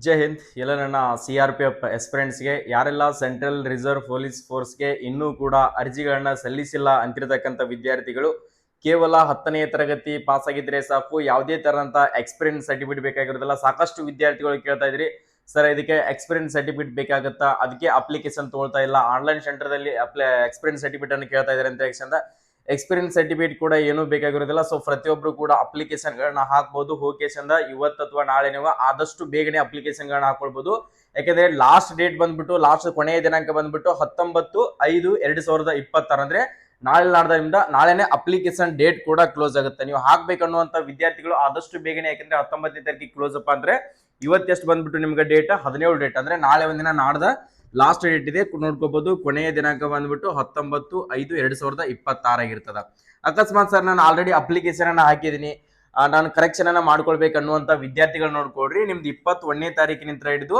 ಜೈ ಹಿಂದ್ ಎಲ್ಲ ನನ್ನ CRPF ಎಸ್ಪಿರೆಂಟ್ಸ್ಗೆ ಯಾರೆಲ್ಲ ಸೆಂಟ್ರಲ್ ರಿಸರ್ವ್ ಪೊಲೀಸ್ ಫೋರ್ಸ್ಗೆ ಇನ್ನೂ ಕೂಡ ಅರ್ಜಿಗಳನ್ನ ಸಲ್ಲಿಸಿಲ್ಲ ಅಂತಿರತಕ್ಕಂಥ ವಿದ್ಯಾರ್ಥಿಗಳು ಕೇವಲ 10ನೇ ತರಗತಿ ಪಾಸ್ ಆಗಿದ್ರೆ ಸಾಕು, ಯಾವುದೇ ತರಂತ ಎಕ್ಸ್ಪೀರಿಯನ್ಸ್ ಸರ್ಟಿಫಿಕೇಟ್ ಬೇಕಾಗಿರೋದಿಲ್ಲ. ಸಾಕಷ್ಟು ವಿದ್ಯಾರ್ಥಿಗಳು ಕೇಳ್ತಾ ಇದ್ರಿ, ಸರ್ ಇದಕ್ಕೆ ಎಕ್ಸ್ಪೀರಿಯನ್ಸ್ ಸರ್ಟಿಫಿಕೇಟ್ ಬೇಕಾಗುತ್ತಾ, ಅದಕ್ಕೆ ಅಪ್ಲಿಕೇಶನ್ ತಗೊಳ್ತಾ ಇಲ್ಲ, ಆನ್ಲೈನ್ ಸೆಂಟರ್ದಲ್ಲಿ ಎಕ್ಸ್ಪೀರಿಯನ್ಸ್ ಸರ್ಟಿಫಿಕೇಟ್ ಅನ್ನು ಕೇಳ್ತಾ ಇದ್ದಾರೆ ಅಂತ ಹೇಳಿದ ಎಕ್ಸ್ಪೀರಿಯನ್ಸ್ ಸರ್ಟಿಫಿಕೇಟ್ ಕೂಡ ಏನು ಬೇಕಾಗಿರೋದಿಲ್ಲ. ಸೊ ಪ್ರತಿಯೊಬ್ರು ಕೂಡ ಅಪ್ಲಿಕೇಶನ್ ಗಳನ್ನ ಹಾಕಬಹುದು. ಹೋಗೇಶನ್ ಇವತ್ತು ಅಥವಾ ನಾಳೆ ನೀವು ಆದಷ್ಟು ಬೇಗನೆ ಅಪ್ಲಿಕೇಶನ್ ಗಳನ್ನ ಹಾಕೊಳ್ಬಹುದು. ಯಾಕಂದ್ರೆ ಲಾಸ್ಟ್ ಡೇಟ್ ಬಂದ್ಬಿಟ್ಟು ಲಾಸ್ಟ್ ಕೊನೆಯ ದಿನಾಂಕ ಬಂದ್ಬಿಟ್ಟು 19/5/2026 ಅಂದ್ರೆ ನಾಳೆ ನಾಡ್ದಿಂದ ನಾಳೆನೆ ಅಪ್ಲಿಕೇಶನ್ ಡೇಟ್ ಕೂಡ ಕ್ಲೋಸ್ ಆಗುತ್ತೆ. ನೀವು ಹಾಕ್ಬೇಕನ್ನುವಂತ ವಿದ್ಯಾರ್ಥಿಗಳು ಆದಷ್ಟು ಬೇಗನೆ, ಯಾಕಂದ್ರೆ 19ನೇ ತಾರೀಕಿಗೆ ಕ್ಲೋಸ್ ಅಪ್ ಅಂದ್ರೆ ಇವತ್ತೆಷ್ಟು ಬಂದ್ಬಿಟ್ಟು ನಿಮ್ಗೆ ಡೇಟ್ 17 ಡೇಟ್ ಅಂದ್ರೆ ನಾಳೆ ಒಂದಿನ ನಾಡ್ದ ಲಾಸ್ಟ್ ಡೇಟ್ ಇದೆ ನೋಡ್ಕೋಬಹುದು. ಕೊನೆಯ ದಿನಾಂಕ ಬಂದ್ಬಿಟ್ಟು 19/5/2026 ಆಗಿರ್ತದ. ಅಕಸ್ಮಾತ್ ಸರ್ ನಾನು ಆಲ್ರೆಡಿ ಅಪ್ಲಿಕೇಶನ್ ಅನ್ನ ಹಾಕಿದೀನಿ, ನಾನು ಕರೆಕ್ಷನ್ ಅನ್ನ ಮಾಡ್ಕೊಳ್ಬೇಕು ಅನ್ನುವಂತ ವಿದ್ಯಾರ್ಥಿಗಳು ನೋಡ್ಕೊಳ್ರಿ, ನಿಮ್ದು 21ನೇ ತಾರೀಕಿನಿಂದ ಹಿಡಿದು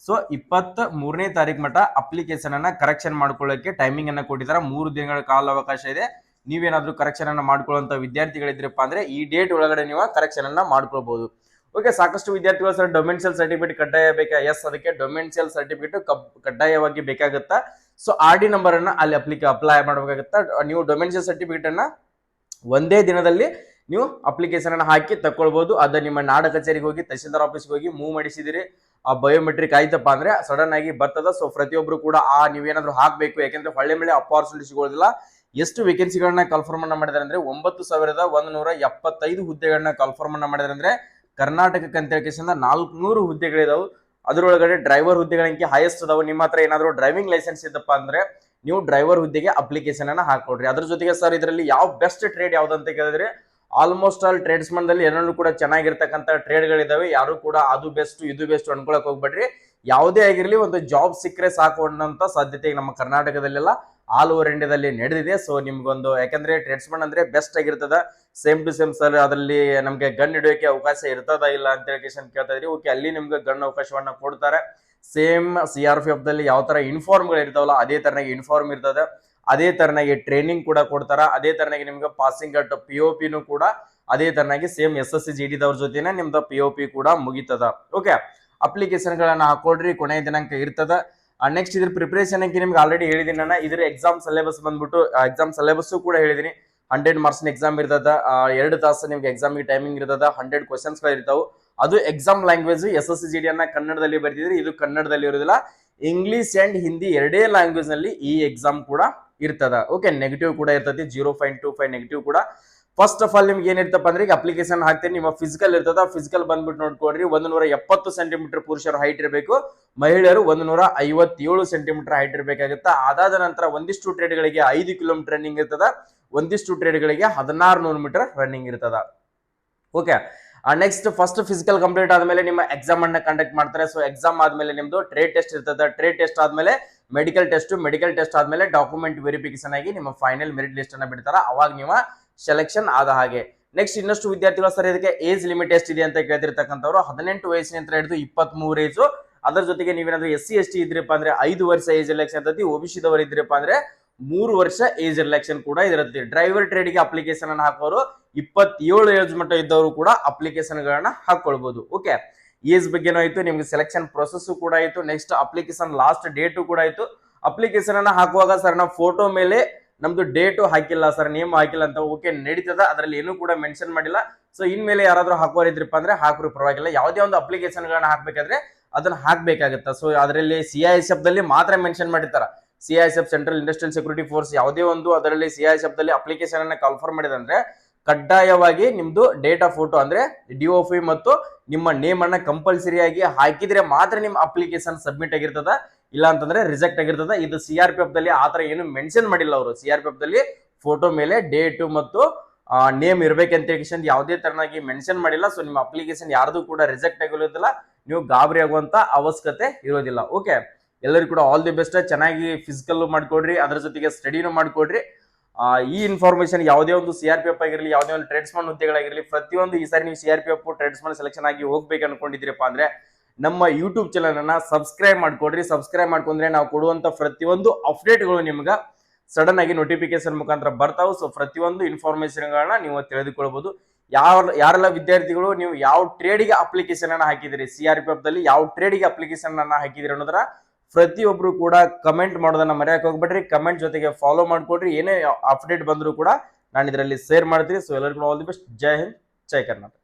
23ನೇ ತಾರೀಕು ಮಟ್ಟ ಅಪ್ಲಿಕೇಶನ್ ಅನ್ನ ಕರೆಕ್ಷನ್ ಮಾಡ್ಕೊಳ್ಳೋಕೆ ಟೈಮಿಂಗ್ ಅನ್ನ ಕೊಟ್ಟಿದ್ದಾರೆ. 3 ದಿನಗಳ ಕಾಲಾವಕಾಶ ಇದೆ. ನೀವೇನಾದ್ರೂ ಕರೆಕ್ಷನ್ ಅನ್ನ ಮಾಡ್ಕೊಳ್ಳುವಂತ ವಿದ್ಯಾರ್ಥಿಗಳಿದ್ರಪ್ಪ ಅಂದ್ರೆ ಈ ಡೇಟ್ ಒಳಗಡೆ ನೀವು ಕರೆಕ್ಷನ್ ಅನ್ನ ಮಾಡ್ಕೊಳ್ಬಹುದು. ಓಕೆ, ಸಾಕಷ್ಟು ವಿದ್ಯಾರ್ಥಿಗಳು ಸರ್ ಡೊಮೆನ್ಷಿಯಲ್ ಸರ್ಟಿಫಿಕೇಟ್ ಕಡ್ಡಾಯ ಬೇಕಾ? ಎಸ್, ಅದಕ್ಕೆ ಡೊಮೆನ್ಷಿಯಲ್ ಸರ್ಟಿಫಿಕೇಟ್ ಕಡ್ಡಾಯವಾಗಿ ಬೇಕಾಗುತ್ತಾ. ಸೊ RD ನಂಬರ್ ಅನ್ನ ಅಲ್ಲಿ ಅಪ್ಲೈ ಮಾಡಬೇಕಾಗುತ್ತಾ. ನೀವು ಡೊಮೆನ್ಷಿಯಲ್ ಸರ್ಟಿಫಿಕೇಟ್ ಅನ್ನ ಒಂದೇ ದಿನದಲ್ಲಿ ನೀವು ಅಪ್ಲಿಕೇಶನ್ ಅನ್ನ ಹಾಕಿ ತಕೊಳ್ಬಹುದು. ಅದ ನಿಮ್ಮ ನಾಡ ಕಚೇರಿಗೆ ಹೋಗಿ ತಹಶೀಲ್ದಾರ್ ಆಫೀಸ್ಗೆ ಹೋಗಿ ಮೂವ್ ಮಾಡಿಸಿದಿರಿ, ಆ ಬಯೋಮೆಟ್ರಿಕ್ ಆಯ್ತಪ್ಪ ಅಂದ್ರೆ ಸಡನ್ ಆಗಿ ಬರ್ತದ. ಸೊ ಪ್ರತಿಯೊಬ್ರು ಕೂಡ ನೀವೇನಾದ್ರೂ ಹಾಕ್ಬೇಕು, ಯಾಕಂದ್ರೆ ಹೊಳ್ಳೆ ಮೇಲೆ ಅಪಾರ್ಚುನಿಟಿ ಸಿಗೋದಿಲ್ಲ. ಎಷ್ಟು ವೇಕೆನ್ಸಿಗಳನ್ನ ಕನ್ಫರ್ಮ್ ಅನ್ನ ಮಾಡಿದಾರೆ ಅಂದ್ರೆ 9,175 ಹುದ್ದೆಗಳನ್ನ ಕನ್ಫರ್ಮ್ ಅನ್ನ ಮಾಡಿದಾರೆ. ಅಂದ್ರೆ ಕರ್ನಾಟಕಕ್ಕೆ ಅಂತ ಹೇಳಿ 400 ಹುದ್ದೆಗಳಿದಾವೆ. ಅದರೊಳಗಡೆ ಡ್ರೈವರ್ ಹುದ್ದೆಗಳ ಹೈಯೆಸ್ಟ್ ಅದಾವೆ. ನಿಮ್ಮ ಹತ್ರ ಏನಾದ್ರು ಡ್ರೈವಿಂಗ್ ಲೈಸೆನ್ಸ್ ಇದ್ದಪ್ಪ ಅಂದ್ರೆ ನೀವು ಡ್ರೈವರ್ ಹುದ್ದೆಗೆ ಅಪ್ಲಿಕೇಶನ್ ಅನ್ನ ಹಾಕೊಡ್ರಿ. ಅದ್ರ ಜೊತೆಗೆ ಸರ್ ಇದರಲ್ಲಿ ಯಾವ ಬೆಸ್ಟ್ ಟ್ರೇಡ್ ಯಾವ್ದಂತ ಕೇಳಿದ್ರೆ ಆಲ್ಮೋಸ್ಟ್ ಆಲ್ ಟ್ರೇಡ್ಸ್ ದಲ್ಲಿ ಎರಡೂ ಕೂಡ ಚೆನ್ನಾಗಿರ್ತಕ್ಕಂಥ ಟ್ರೇಡ್ ಗಳಿದಾವೆ. ಯಾರು ಕೂಡ ಅದು ಬೆಸ್ಟ್ ಇದು ಬೆಸ್ಟ್ ಅನ್ಕೊಳಕ್ ಹೋಗ್ಬೇಡ್ರಿ. ಯಾವುದೇ ಆಗಿರ್ಲಿ ಒಂದು ಜಾಬ್ ಸಿಕ್ಕರೆ ಸಾಕು ಅನ್ನೋಂತ ಸಾಧ್ಯತೆ ನಮ್ಮ ಕರ್ನಾಟಕದಲ್ಲೆಲ್ಲ ಆಲ್ ಓವರ್ ಇಂಡಿಯಾದಲ್ಲಿ ನಡೆದಿದೆ. ಸೊ ನಿಮ್ಗೊಂದು, ಯಾಕಂದ್ರೆ ಟ್ರೇಡ್ಸ್ಮನ್ ಅಂದ್ರೆ ಬೆಸ್ಟ್ ಆಗಿರ್ತದ. ಸೇಮ್ ಟು ಸೇಮ್ ಸರ್ ಅದರಲ್ಲಿ ನಮ್ಗೆ ಗನ್ ಹಿಡಿಯೋಕೆ ಅವಕಾಶ ಇರ್ತದ ಇಲ್ಲ ಅಂತ ಹೇಳಿ ಕೇಳ್ತಾ ಇದ್ರಿ. ಓಕೆ, ಅಲ್ಲಿ ನಿಮ್ಗೆ ಗನ್ ಅವಕಾಶವನ್ನ ಕೊಡ್ತಾರೆ. ಸೇಮ್ CRPF ದಲ್ಲಿ ಯಾವ ತರ ಯೂನಿಫಾರ್ಮ್ ಗಳು ಇರ್ತಾವಲ್ಲ ಅದೇ ತರನಾಗಿ ಯೂನಿಫಾರ್ಮ್ ಇರ್ತದೆ. ಅದೇ ತರನಾಗಿ ಟ್ರೈನಿಂಗ್ ಕೂಡ ಕೊಡ್ತಾರ. ಅದೇ ತರನಾಗಿ ನಿಮ್ಗೆ ಪಾಸಿಂಗ್ ಔಟ್ POP ಕೂಡ ಅದೇ ತರನಾಗಿ ಸೇಮ್ SSC GD ದವ್ರ ಜೊತೆನೆ ನಿಮ್ದು POP ಕೂಡ ಮುಗಿತದ. ಓಕೆ, ಅಪ್ಲಿಕೇಶನ್ ಗಳನ್ನ ಹಾಕೊಡ್ರಿ, ಕೊನೆಯ ದಿನಾಂಕ ಇರ್ತದ. ನೆಕ್ಸ್ಟ್ ಇದ್ರ ಪ್ರಿಪರೇಷನ್ ನಿಮ್ಗೆ ಆಲ್ರೆಡಿ ಹೇಳಿದೀನಿ ನಾನು. ಇದ್ರ ಎಕ್ಸಾಮ್ ಸಿಲೆಬಸ್ ಬಂದ್ಬಿಟ್ಟು ಎಕ್ಸಾಮ್ ಸಿಲೆಬಸ್ ಕೂಡ ಹೇಳಿದೀನಿ. 100 ಮಾರ್ಕ್ಸ್ ಎಕ್ಸಾಮ್ ಇರ್ತದ. 2 ತಾಸು ನಿಮ್ಗೆ ಎಕ್ಸಾಮಿಗೆ ಟೈಮಿಂಗ್ ಇರ್ತದ. 100 ಕ್ವಶನ್ಸ್ ಗಳು ಇರ್ತಾವೆ. ಅದು ಎಕ್ಸಾಮ್ ಲ್ಯಾಂಗ್ವೇಜ್ SSC GD ಅನ್ನ ಕನ್ನಡದಲ್ಲಿ ಬರೆದಿದ್ರೆ, ಇದು ಕನ್ನಡದಲ್ಲಿ ಇರೋದಿಲ್ಲ. ಇಂಗ್ಲಿಷ್ ಅಂಡ್ ಹಿಂದಿ ಎರಡೇ ಲ್ಯಾಂಗ್ವೇಜ್ ನಲ್ಲಿ ಈ ಎಕ್ಸಾಮ್ ಕೂಡ ಇರ್ತದ. ಓಕೆ, ನೆಗೆಟಿವ್ ಕೂಡ ಇರ್ತದೆ, 0.25 ನೆಗೆಟಿವ್ ಕೂಡ. ಫಸ್ಟ್ ಆಫ್ ಆಲ್ ನಿಮ್ಗೆ ಏನಿರ್ತಪ್ಪ ಅಂದ್ರೆ ಈಗ ಅಪ್ಲಿಕೇಶನ್ ಹಾಕ್ತೀನಿ, ನಿಮ್ಮ ಫಿಸಿಕಲ್ ಇರ್ತದ. ಫಿಸಿಕಲ್ ಬಂದ್ಬಿಟ್ಟು ನೋಡ್ಕೊಡ್ರಿ, 170 ಸೆಂಟಿಮೀಟರ್ ಪುರುಷರು ಹೈಟ್ ಇರಬೇಕು, ಮಹಿಳೆಯರು 157 ಸೆಂಟಿಮೀಟರ್ ಹೈಟ್ ಇರಬೇಕಾಗುತ್ತೆ. ಅದಾದ ನಂತರ ಒಂದಿಷ್ಟು ಟ್ರೇಡ್ ಗಳಿಗೆ 5 ಕಿಲೋಮೀಟರ್ ರನ್ನಿಂಗ್ ಇರ್ತದ, ಒಂದಿಷ್ಟು ಟ್ರೇಡ್ ಗಳಿಗೆ 1600 ಮೀಟರ್ ರನ್ನಿಂಗ್ ಇರ್ತದ. Okay, next first physical complete ಆದ್ಮೇಲೆ ನಿಮ್ಮ ಎಕ್ಸಾಮ್ ಅನ್ನ ಕಂಡಕ್ಟ್ ಮಾಡ್ತಾರೆ. ಸೊ ಎಕ್ಸಾಮ್ ಆದ್ಮೇಲೆ ನಿಮ್ದು ಟ್ರೇಡ್ ಟೆಸ್ಟ್ ಇರ್ತದೆ. ಟ್ರೇಡ್ ಟೆಸ್ಟ್ ಆದ್ಮೇಲೆ ಮೆಡಿಕಲ್ ಟೆಸ್ಟ್ ಆದ್ಮೇಲೆ ಡಾಕ್ಯುಮೆಂಟ್ ವೆರಿಫಿಕೇಶನ್ ಆಗಿ ನಿಮ್ಮ ಫೈನಲ್ ಮೆರಿಟ್ ಲಿಸ್ಟ್ ಅನ್ನ ಬಿಡ್ತಾರ. ಅವಾಗ ನೀವು ಸೆಲೆಕ್ಷನ್ ಆದ ಹಾಗೆ. ನೆಕ್ಸ್ಟ್ ಇನ್ನಷ್ಟು ವಿದ್ಯಾರ್ಥಿಗಳು ಸರ್ ಇದಕ್ಕೆ ಏಜ್ ಲಿಮಿಟ್ ಎಷ್ಟಿದೆ ಅಂತ ಕೇಳ್ತಿರ್ತಕ್ಕಂಥವ್ರು 18 ವಯಸ್ಸಿನಿಂದ ಹಿಡಿದು 23 ಏಜು. ಅದರ ಜೊತೆಗೆ ನೀವೇನಾದ್ರೂ SC ST ಇದ್ರಪ್ಪ ಅಂದ್ರೆ 5 ವರ್ಷ ಏಜ್ ರಿಲ್ಯಾಕ್ಷನ್ ಇರ್ತೈತಿ. OBC ದವರು ಇದ್ರಪ್ಪ ಅಂದ್ರೆ 3 ವರ್ಷ ಏಜ್ ರಿಲ್ಯಾಕ್ಷನ್ ಕೂಡ ಇರುತ್ತೆ. ಡ್ರೈವರ್ ಟ್ರೇಡ್ ಗೆ ಅಪ್ಲಿಕೇಶನ್ ಅನ್ನ ಹಾಕೋರು 27 ಏಜ್ ಮಟ್ಟ ಇದ್ದವರು ಕೂಡ ಅಪ್ಲಿಕೇಶನ್ ಗಳನ್ನ ಹಾಕೊಳ್ಬಹುದು. ಓಕೆ, ಏಜ್ ಬಗ್ಗೆನೂ ಆಯ್ತು, ನಿಮ್ಗೆ ಸೆಲೆಕ್ಷನ್ ಪ್ರೊಸೆಸ್ ಕೂಡ ಆಯ್ತು. ನೆಕ್ಸ್ಟ್ ಅಪ್ಲಿಕೇಶನ್ ಲಾಸ್ಟ್ ಡೇಟ್ ಕೂಡ ಆಯ್ತು. ಅಪ್ಲಿಕೇಶನ್ ಅನ್ನ ಹಾಕುವಾಗ ಸರ್ ನಾವು ಫೋಟೋ ಮೇಲೆ ನಮ್ದು ಡೇಟು ಹಾಕಿಲ್ಲ ಸರ್, ನೇಮ್ ಹಾಕಿಲ್ಲ ಅಂತ ಓಕೆ ನಡೀತದ, ಅದರಲ್ಲಿ ಏನು ಕೂಡ ಮೆನ್ಷನ್ ಮಾಡಿಲ್ಲ. ಸೊ ಇನ್ಮೇಲೆ ಯಾರಾದ್ರೂ ಹಾಕೋರಿದ್ರಪ್ಪ ಅಂದ್ರೆ ಹಾಕ್ರು ಪರವಾಗಿಲ್ಲ. ಯಾವುದೇ ಒಂದು ಅಪ್ಲಿಕೇಶನ್ ಗಳನ್ನ ಹಾಕ್ಬೇಕಾದ್ರೆ ಅದನ್ನ ಹಾಕ್ಬೇಕಾಗತ್ತ. ಸೊ ಅದರಲ್ಲಿ CISF ದಲ್ಲಿ ಮಾತ್ರ ಮೆನ್ಷನ್ ಮಾಡಿರ್ತಾರ. CISF central industrial security force ಯಾವುದೇ ಒಂದು ಅದರಲ್ಲಿ CISF ದಲ್ಲಿ ಅಪ್ಲಿಕೇಶನ್ ಅನ್ನ ಕನ್ಫರ್ಮ್ ಮಾಡಿದಂದ್ರೆ ಕಡ್ಡಾಯವಾಗಿ ನಿಮ್ದು ಡೇಟಾ ಫೋಟೋ ಅಂದ್ರೆ DOF ಮತ್ತು ನಿಮ್ಮ ನೇಮ್ ಅನ್ನ ಕಂಪಲ್ಸರಿ ಆಗಿ ಹಾಕಿದ್ರೆ ಮಾತ್ರ ನಿಮ್ಮ ಅಪ್ಲಿಕೇಶನ್ ಸಬ್ಮಿಟ್ ಆಗಿರ್ತದ, ಇಲ್ಲ ಅಂತಂದ್ರೆ ರಿಜೆಕ್ಟ್ ಆಗಿರ್ತದ. ಇದು CRPF ದಲ್ಲಿ ಆತರ ಏನು ಮೆನ್ಷನ್ ಮಾಡಿಲ್ಲ ಅವರು. CRPF ದಲ್ಲಿ ಫೋಟೋ ಮೇಲೆ ಡೇಟ್ ಮತ್ತು ನೇಮ್ ಇರ್ಬೇಕಂತ ಹೇಳಿ ಯಾವುದೇ ತರನಾಗಿ ಮೆನ್ಷನ್ ಮಾಡಿಲ್ಲ. ಸೊ ನಿಮ್ಮ ಅಪ್ಲಿಕೇಶನ್ ಯಾರ್ದು ಕೂಡ ರಿಜೆಕ್ಟ್ ಆಗಿರೋದಿಲ್ಲ, ನೀವು ಗಾಬರಿ ಆಗುವಂತ ಅವಶ್ಯಕತೆ ಇರೋದಿಲ್ಲ. ಓಕೆ, ಎಲ್ಲರಿಗೂ ಕೂಡ ಆಲ್ ದಿ ಬೆಸ್ಟ್. ಚೆನ್ನಾಗಿ ಫಿಸಿಕಲ್ ಮಾಡ್ಕೊಡ್ರಿ, ಅದ್ರ ಜೊತೆಗೆ ಸ್ಟಡಿನೂ ಮಾಡ್ಕೊಡ್ರಿ. ಈ ಇನ್ಫಾರ್ಮೇಶನ್ ಯಾವುದೇ ಒಂದು CRPF ಆಗಿರಲಿ, ಯಾವುದೇ ಒಂದು ಟ್ರೇಡ್ಸ್ಮನ್ ಹುದ್ದೆಗಳಾಗಿರಲಿ, ಪ್ರತಿಯೊಂದು ಈ ಸಾರಿ ನೀವು CRPF ಟ್ರೇಡ್ಸ್ಮನ್ ಸೆಲೆಕ್ಷನ್ ಆಗಿ ಹೋಗ್ಬೇಕು ಅನ್ಕೊಂಡಿದ್ದೀರಪ್ಪ ಅಂದ್ರೆ ನಮ್ಮ ಯೂಟ್ಯೂಬ್ ಚಾನಲ್ ಅನ್ನ ಸಬ್ಸ್ಕ್ರೈಬ್ ಮಾಡ್ಕೊಡ್ರಿ. ಸಬ್ಸ್ಕ್ರೈಬ್ ಮಾಡ್ಕೊಂಡ್ರೆ ನಾವು ಕೊಡುವಂತ ಪ್ರತಿಯೊಂದು ಅಪ್ಡೇಟ್ಗಳು ನಿಮ್ಗೆ ಸಡನ್ ಆಗಿ ನೋಟಿಫಿಕೇಶನ್ ಮುಖಾಂತರ ಬರ್ತಾವೆ. ಸೊ ಪ್ರತಿಯೊಂದು ಇನ್ಫಾರ್ಮೇಶನ್ ಗಳನ್ನ ನೀವು ತಿಳಿದುಕೊಳ್ಬಹುದು. ಯಾರೆಲ್ಲ ವಿದ್ಯಾರ್ಥಿಗಳು ನೀವು ಯಾವ ಟ್ರೇಡ್ಗೆ ಅಪ್ಲಿಕೇಶನ್ ಅನ್ನ ಹಾಕಿದಿರಿ, CRPF ದಲ್ಲಿ ಯಾವ ಟ್ರೇಡ್ಗೆ ಅಪ್ಲಿಕೇಶನ್ ಅನ್ನ ಹಾಕಿದಿರಿ ಅನ್ನೋದರ ಪ್ರತಿಯೊಬ್ರು ಕೂಡ ಕಮೆಂಟ್ ಮಾಡೋದನ್ನ ಮರೆಯಕ್ಕೆ ಹೋಗ್ಬೇಡ್ರಿ. ಕಮೆಂಟ್ ಜೊತೆಗೆ ಫಾಲೋ ಮಾಡ್ಕೊಡ್ರಿ. ಏನೇ ಅಪ್ಡೇಟ್ ಬಂದ್ರು ಕೂಡ ನಾನು ಇದರಲ್ಲಿ ಶೇರ್ ಮಾಡ್ತೀನಿ. ಸೊ ಎಲ್ಲರಿಗೂ all the best. Jai Hind, Jai Karnataka.